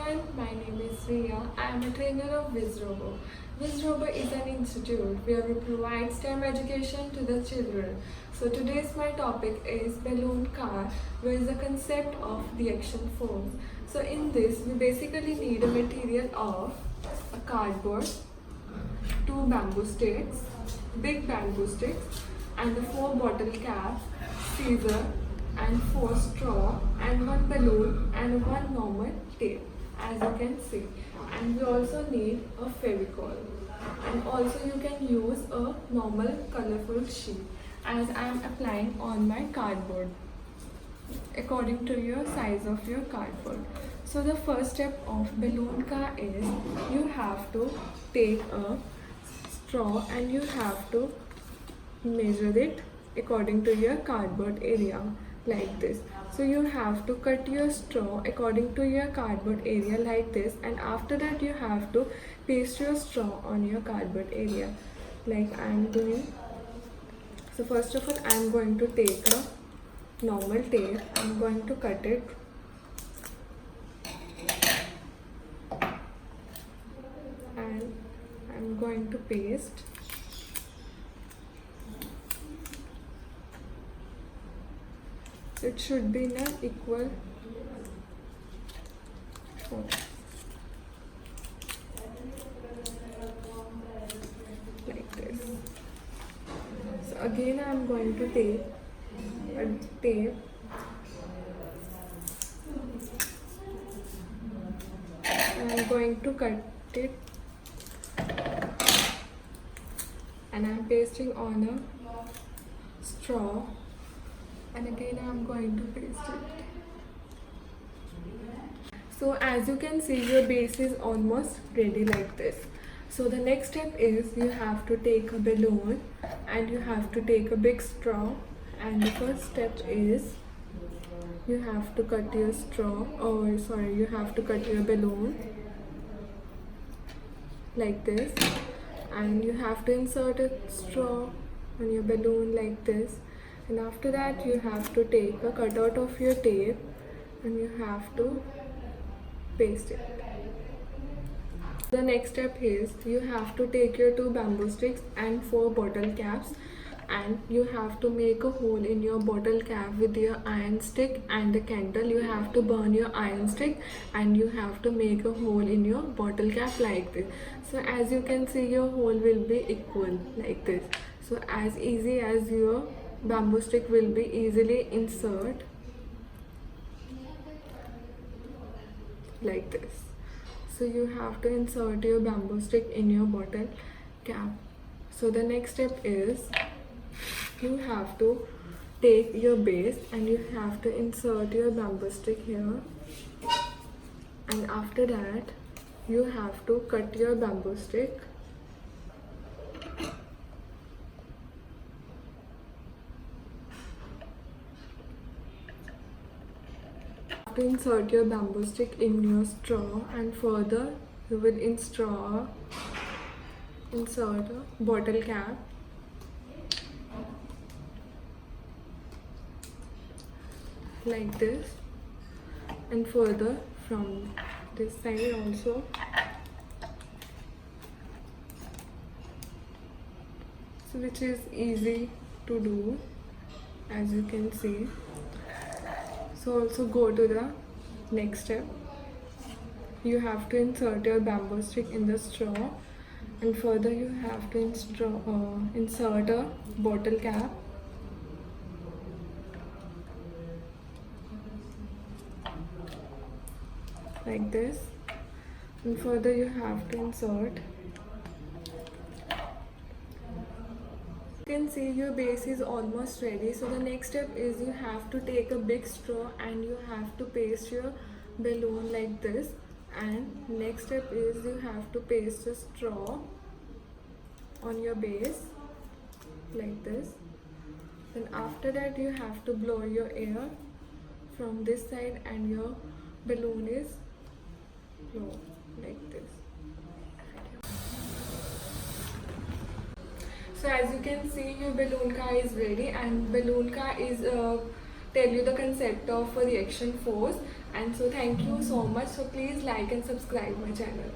everyone, my name is Ria. I am a trainer of WHIZROBO. WHIZROBO is an institute where we provide STEM education to the children. So today's my topic is balloon car, where is the concept of the action force. So in this, we basically need a material of a cardboard, two bamboo sticks, big bamboo sticks, and the 4 bottle cap, scissor, and 4 straw, and 1 balloon, and 1 normal tape, as you can see. And we also need a Fevicol, and also you can use a normal colorful sheet, as I am applying on my cardboard according to your size of your cardboard. So the first step of balloon car is you have to take a straw and you have to measure it according to your cardboard area, like this. So you have to cut your straw according to your cardboard area like this, and after that you have to paste your straw on your cardboard area like I am doing. So first of all, I am going to take a normal tape. I am going to cut it and I am going to paste. So it should be in an equal form, like this. So again I am going to take a tape and I am going to cut it and I am pasting on a straw, and again I am going to paste it. So as you can see, your base is almost ready like this. So the next step is you have to take a balloon and you have to take a big straw, and the first step is you have to cut your you have to cut your balloon like this, and you have to insert a straw on your balloon like this, and after that you have to take a cutout of your tape and you have to paste it. The next step is you have to take your 2 bamboo sticks and 4 bottle caps, and you have to make a hole in your bottle cap with your iron stick and a candle. You have to burn your iron stick and you have to make a hole in your bottle cap like this. So as you can see, your hole will be equal like this. So as easy as your bamboo stick will be easily insert like this. So you have to insert your bamboo stick in your bottle cap. So the next step is you have to take your base and you have to insert your bamboo stick here, and after that you have to cut your bamboo stick to insert your bamboo stick in your straw, and further you will insert a bottle cap like this, and further from this side also. So which is easy to do, as you can see. So also go to the next step. You have to insert your bamboo stick in the straw, and further you have to insert a bottle cap like this, and further you have to insert. You can see your base is almost ready. So the next step is you have to take a big straw and you have to paste your balloon like this, and next step is you have to paste a straw on your base like this. Then after that you have to blow your air from this side and your balloon is blown like this. So as you can see, your balloon car is ready, and balloon car is tell you the concept of a reaction force. And so thank you so much. So please like and subscribe my channel.